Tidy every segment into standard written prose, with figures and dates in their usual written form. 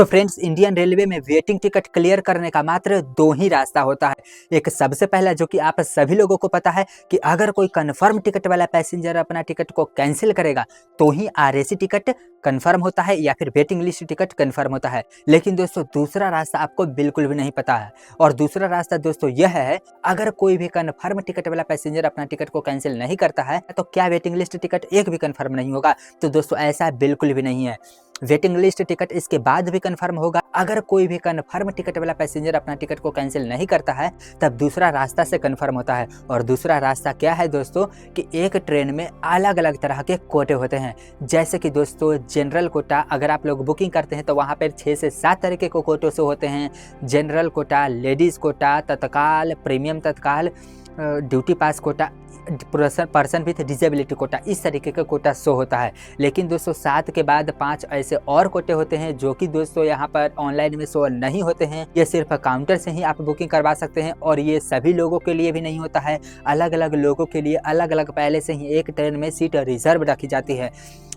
So friends, Indian railway में waiting ticket clear करने का मात्र दो ही रास्ता होता है। एक सबसे पहला जो कि आप सभी लोगों को पता है कि अगर कोई कंफर्म टिकट वाला पैसेंजर अपना टिकट को कैंसिल करेगा तो ही आरएसी टिकट कंफर्म होता है या फिर वेटिंग लिस्ट टिकट कंफर्म होता है। लेकिन दोस्तों दूसरा रास्ता आपको बिल्कुल भी नहीं पता है, और दूसरा रास्ता दोस्तों यह है, अगर कोई भी कंफर्म टिकट वाला पैसेंजर अपना टिकट को कैंसिल नहीं करता है तो क्या वेटिंग लिस्ट टिकट एक भी कंफर्म नहीं होगा? तो दोस्तों ऐसा बिल्कुल भी नहीं है। वेटिंग लिस्ट टिकट इसके बाद भी कंफर्म होगा। अगर कोई भी कंफर्म टिकट वाला पैसेंजर अपना टिकट को कैंसिल नहीं करता है तब दूसरा रास्ता से कंफर्म होता है। और दूसरा रास्ता क्या है दोस्तों, कि एक ट्रेन में अलग अलग तरह के कोटे होते हैं। जैसे कि दोस्तों जनरल कोटा, अगर आप लोग बुकिंग करते हैं तो वहाँ पर 6 से 7 तरीके के कोटों से होते हैं। General quota, ladies Kota, tatkal, premium tatkal, duty pass quota, person with disability quota, इस तरीके का कोटा शो होता है। लेकिन दोस्तों 7 के बाद 5 ऐसे और कोटे होते हैं जो कि दोस्तों यहाँ पर ऑनलाइन में शो नहीं होते हैं। ये सिर्फ काउंटर से ही आप बुकिंग करवा सकते हैं, और ये सभी लोगों के लिए भी नहीं होता है। अलग अलग लोगों के लिए अलग अलग पहले से ही एक ट्रेन में सीट रिजर्व रखी जाती है।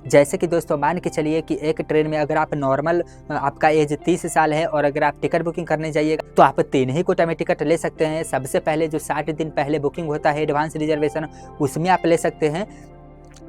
जैसे कि दोस्तों मान के चलिए कि एक ट्रेन में अगर आप नॉर्मल, आपका एज 30 साल है और अगर आप टिकट बुकिंग करने जाइएगा तो आप 3 ही कोटा में टिकट ले सकते हैं। सबसे पहले जो 60 दिन पहले बुकिंग होता है एडवांस रिजर्वेशन, उसमें आप ले सकते हैं।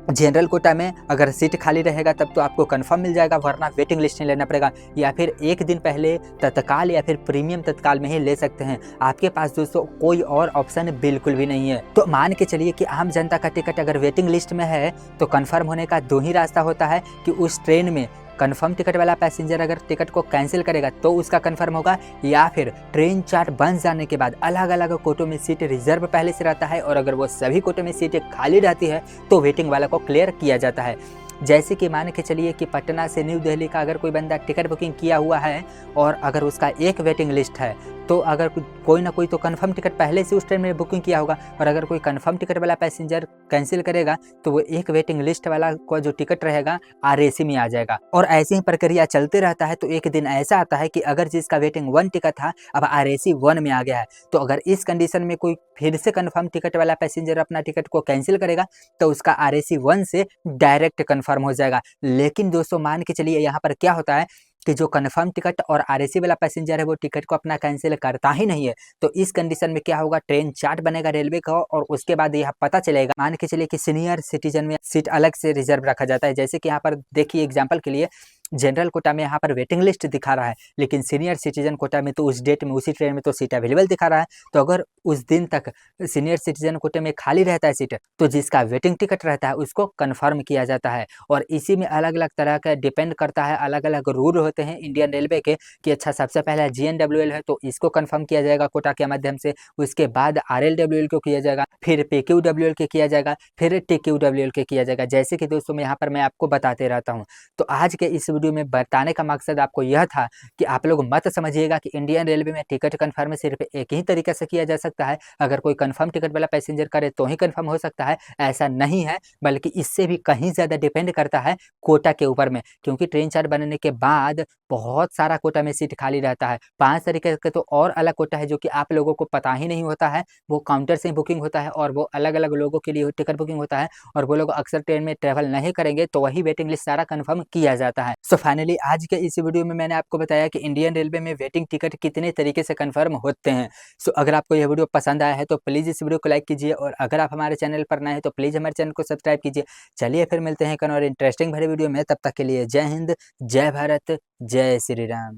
जनरल कोटा में अगर सीट खाली रहेगा तब तो आपको कंफर्म मिल जाएगा, वरना वेटिंग लिस्ट नहीं लेना पड़ेगा। या फिर एक दिन पहले तत्काल या फिर प्रीमियम तत्काल में ही ले सकते हैं। आपके पास दोस्तों कोई और ऑप्शन बिल्कुल भी नहीं है। तो मान के चलिए कि आम जनता का टिकट अगर वेटिंग लिस्ट में है तो कंफर्म होने का दो ही रास्ता होता है, कि उस ट्रेन में कंफर्म टिकट वाला पैसेंजर अगर टिकट को कैंसिल करेगा तो उसका कंफर्म होगा, या फिर ट्रेन चार्ट बन जाने के बाद अलग अलग कोटों में सीट रिजर्व पहले से रहता है, और अगर वो सभी कोटों में सीटें खाली रहती है तो वेटिंग वाला को क्लियर किया जाता है। जैसे कि मान के चलिए कि पटना से न्यू दिल्ली का अगर कोई बंदा टिकट बुकिंग किया हुआ है और अगर उसका एक वेटिंग लिस्ट है, तो अगर कोई ना कोई तो कंफर्म टिकट पहले से उस ट्रेन में बुकिंग किया होगा, और अगर कोई कंफर्म टिकट वाला पैसेंजर कैंसिल करेगा तो वो एक वेटिंग लिस्ट वाला को जो टिकट रहेगा आरएसी में आ जाएगा। और ऐसी ही प्रक्रिया चलते रहता है। तो एक दिन ऐसा आता है कि अगर जिसका वेटिंग 1 टिकट था अब आरएसी 1 में आ गया है, तो अगर इस कंडीशन में कोई फिर से कंफर्म टिकट वाला पैसेंजर अपना टिकट को कैंसिल करेगा तो उसका आरएसी 1 से डायरेक्ट कंफर्म हो जाएगा। लेकिन दोस्तों मान के चलिए यहाँ पर क्या होता है कि जो कंफर्म टिकट और आरएसी वाला पैसेंजर है वो टिकट को अपना कैंसिल करता ही नहीं है। तो इस कंडीशन में क्या होगा, ट्रेन चार्ट बनेगा रेलवे का, और उसके बाद यह पता चलेगा। मान के चलिए कि सीनियर सिटीजन में सीट अलग से रिजर्व रखा जाता है। जैसे कि यहाँ पर देखिए एग्जाम्पल के लिए, जनरल कोटा में यहाँ पर वेटिंग लिस्ट दिखा रहा है, लेकिन सीनियर सिटीजन कोटा में तो उस डेट में उसी ट्रेन में तो सीट अवेलेबल दिखा रहा है। तो अगर उस दिन तक सीनियर सिटीजन कोटे में खाली रहता है सीट, तो जिसका वेटिंग टिकट रहता है उसको कंफर्म किया जाता है। और इसी में अलग अलग तरह का डिपेंड करता है, अलग अलग रूल होते हैं इंडियन रेलवे के, कि अच्छा सबसे पहले जीएनडब्ल्यूएल है तो इसको कंफर्म किया जाएगा कोटा के माध्यम से, उसके बाद आरएलडब्ल्यूएल को किया जाएगा, फिर पीक्यूडब्ल्यूएल के किया जाएगा, फिर टीक्यूडब्ल्यूएल के किया जाएगा। जैसे कि दोस्तों यहाँ पर मैं आपको बताते रहता हूँ। तो आज के इस वीडियो में बताने का मकसद आपको यह था कि आप लोग मत समझिएगा कि इंडियन रेलवे में टिकट कंफर्म सिर्फ एक ही तरीके से किया जा सकता है, अगर कोई कंफर्म टिकट वाला पैसेंजर करे तो ही कंफर्म हो सकता है। ऐसा नहीं है, बल्कि इससे भी कहीं ज़्यादा डिपेंड करता है कोटा के ऊपर में, क्योंकि ट्रेन चार्ट बनने के बाद बहुत सारा कोटा में सीट खाली रहता है। 5 तरीके के तो और अलग कोटा है जो कि आप लोगों को पता ही नहीं होता है। वो काउंटर से ही बुकिंग होता है और वो अलग अलग लोगों के लिए टिकट बुकिंग होता है, और वो लोग अक्सर ट्रेन में ट्रेवल नहीं करेंगे तो वही वेटिंग लिस्ट सारा कंफर्म किया जाता है। सो फाइनली आज के इस वीडियो में मैंने आपको बताया कि इंडियन रेलवे में वेटिंग टिकट कितने तरीके से कंफर्म होते हैं। सो अगर आपको यह वीडियो पसंद आया है तो प्लीज़ इस वीडियो को लाइक कीजिए, और अगर आप हमारे चैनल पर नए हैं तो प्लीज़ हमारे चैनल को सब्सक्राइब कीजिए। चलिए फिर मिलते हैं एक और इंटरेस्टिंग भरे वीडियो में, तब तक के लिए जय हिंद, जय भारत, जय श्री राम।